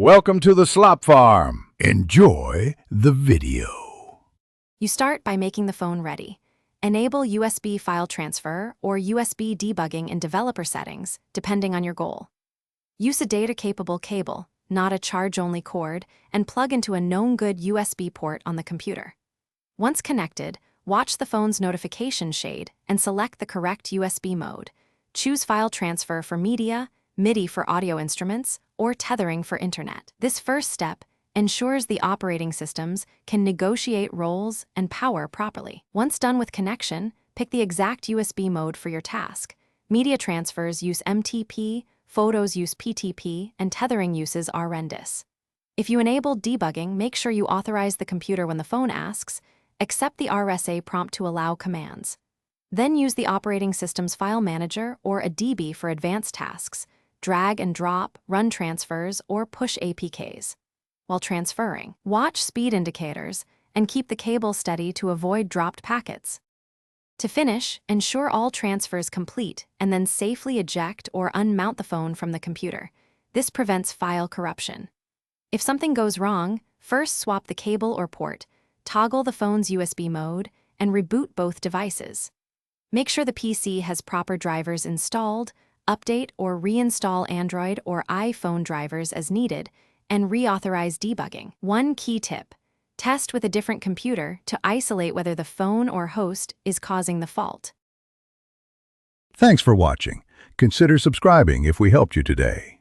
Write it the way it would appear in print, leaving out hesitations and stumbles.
Welcome to the Slop Farm. Enjoy the video. You start by making the phone ready. Enable USB file transfer or USB debugging in developer settings, depending on your goal. Use a data-capable cable, not a charge-only cord, and plug into a known good USB port on the computer. Once connected, watch the phone's notification shade and select the correct USB mode. Choose file transfer for media, MIDI for audio instruments, or tethering for internet. This first step ensures the operating systems can negotiate roles and power properly. Once done with connection, pick the exact USB mode for your task. Media transfers use MTP, photos use PTP, and tethering uses RNDIS. If you enable debugging, make sure you authorize the computer when the phone asks, accept the RSA prompt to allow commands. Then use the operating system's file manager or a DB for advanced tasks, drag and drop, run transfers, or push APKs. While transferring, watch speed indicators and keep the cable steady to avoid dropped packets. To finish, ensure all transfers complete and then safely eject or unmount the phone from the computer. This prevents file corruption. If something goes wrong, first swap the cable or port, toggle the phone's USB mode, and reboot both devices. Make sure the PC has proper drivers installed, update or reinstall Android or iPhone drivers as needed, and reauthorize debugging. One key tip: test with a different computer to isolate whether the phone or host is causing the fault. Thanks for watching. Consider subscribing if we helped you today.